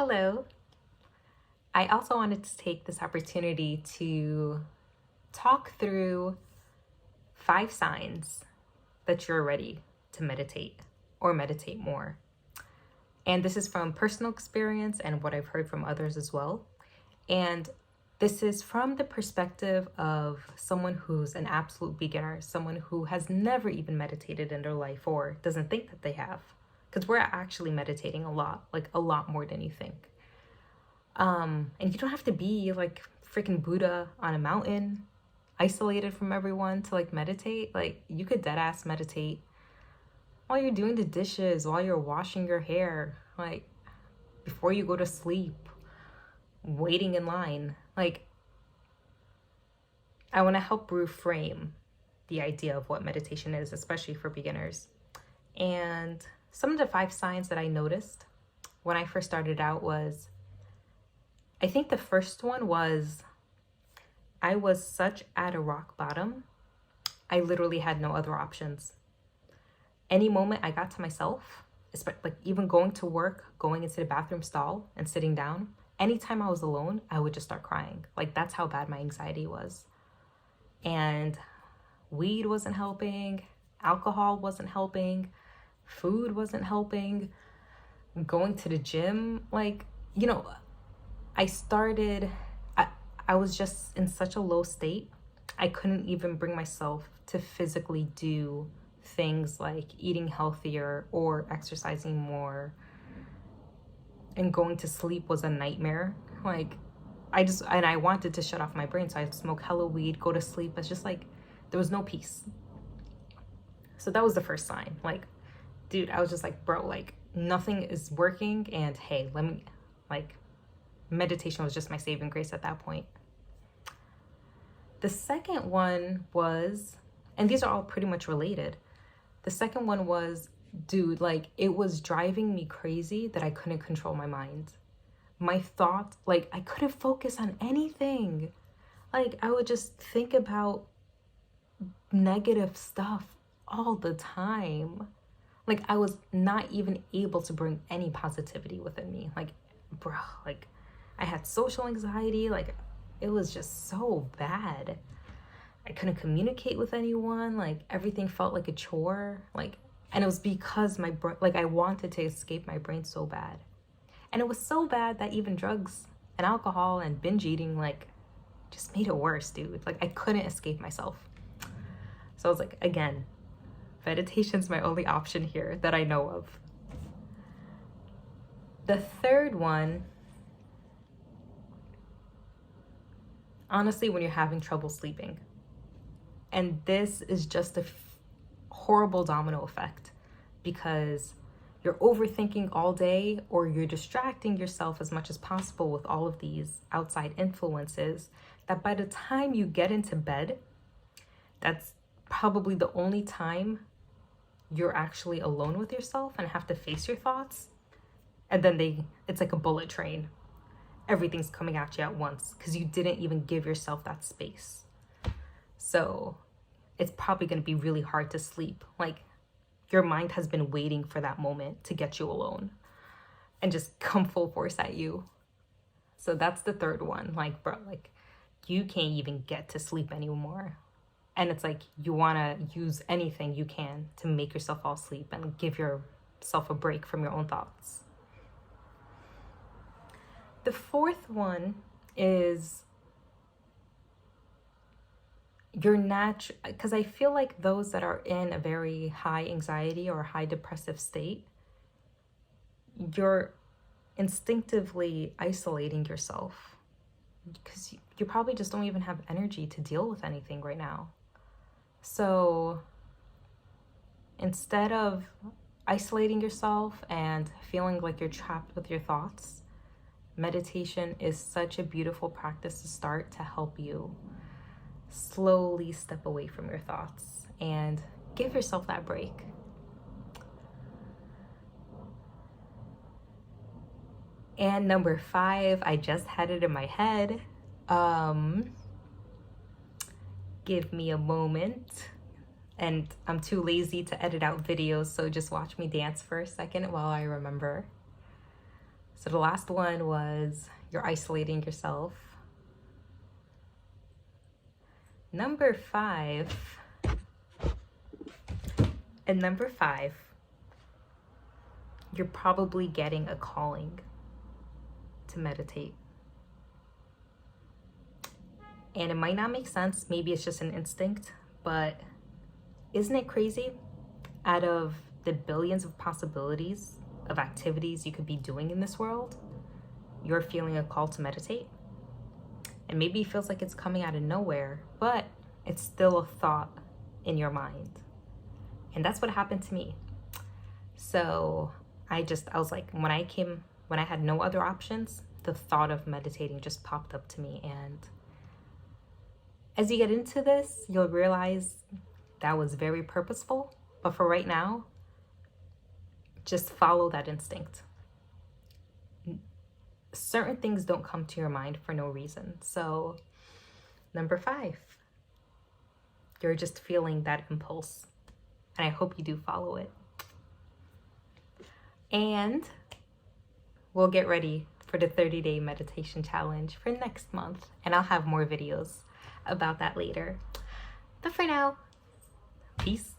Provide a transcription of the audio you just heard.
Hello. I also wanted to take this opportunity to talk through 5 signs that you're ready to meditate or meditate more. And this is from personal experience and what I've heard from others as well. And this is from the perspective of someone who's an absolute beginner, someone who has never even meditated in their life or doesn't think that they have. Because we're actually meditating a lot, like a lot more than you think. And you don't have to be like freaking Buddha on a mountain, isolated from everyone to like meditate. Like you could dead ass meditate while you're doing the dishes, while you're washing your hair, like before you go to sleep, waiting in line. Like I want to help reframe the idea of what meditation is, especially for beginners. And some of the 5 signs that I noticed when I first started out was, I think the first one was I was such at a rock bottom. I literally had no other options. Any moment I got to myself, like even going to work, going into the bathroom stall and sitting down, anytime I was alone, I would just start crying. Like that's how bad my anxiety was. And weed wasn't helping, alcohol wasn't helping, food wasn't helping, going to the gym, like, I was just in such a low state. I couldn't even bring myself to physically do things like eating healthier or exercising more. And going to sleep was a nightmare. Like, I wanted to shut off my brain. So I'd smoke hella weed, go to sleep. It's just like, there was no peace. So that was the first sign. Like, dude, I was just like, bro, like, nothing is working. And hey, meditation was just my saving grace at that point. The second one was, and these are all pretty much related. The second one was, dude, like it was driving me crazy that I couldn't control my mind. My thoughts, like I couldn't focus on anything. Like I would just think about negative stuff all the time. Like I was not even able to bring any positivity within me. Like, bro, like I had social anxiety. Like it was just so bad. I couldn't communicate with anyone. Like everything felt like a chore. Like, and it was because my brain, like I wanted to escape my brain so bad. And it was so bad that even drugs and alcohol and binge eating, like just made it worse, dude. Like I couldn't escape myself. So I was like, again, meditation's my only option here that I know of. The third one, honestly, when you're having trouble sleeping. And this is just a horrible domino effect because you're overthinking all day or you're distracting yourself as much as possible with all of these outside influences that by the time you get into bed, that's probably the only time you're actually alone with yourself and have to face your thoughts. And then it's like a bullet train. Everything's coming at you at once because you didn't even give yourself that space. So it's probably going to be really hard to sleep. Like your mind has been waiting for that moment to get you alone and just come full force at you. So that's the third one. Like, bro, like you can't even get to sleep anymore. And it's like you want to use anything you can to make yourself fall asleep and give yourself a break from your own thoughts. The fourth one is you're natural, because I feel like those that are in a very high anxiety or high depressive state, you're instinctively isolating yourself because you probably just don't even have energy to deal with anything right now. So instead of isolating yourself and feeling like you're trapped with your thoughts, meditation is such a beautiful practice to start to help you slowly step away from your thoughts and give yourself that break. And number 5, I just had it in my head. Give me a moment. And I'm too lazy to edit out videos, so just watch me dance for a second while I remember. So the last one was you're isolating yourself. Number 5. And number 5, you're probably getting a calling to meditate. And it might not make sense. Maybe it's just an instinct, but isn't it crazy? Out of the billions of possibilities of activities you could be doing in this world, you're feeling a call to meditate. And maybe it feels like it's coming out of nowhere, but it's still a thought in your mind. And that's what happened to me. So I was like, when I had no other options, the thought of meditating just popped up to me. And as you get into this, you'll realize that was very purposeful. But for right now, just follow that instinct. Certain things don't come to your mind for no reason. So number 5, you're just feeling that impulse. And I hope you do follow it. And we'll get ready for the 30-day meditation challenge for next month. And I'll have more videos about that later. But for now, peace.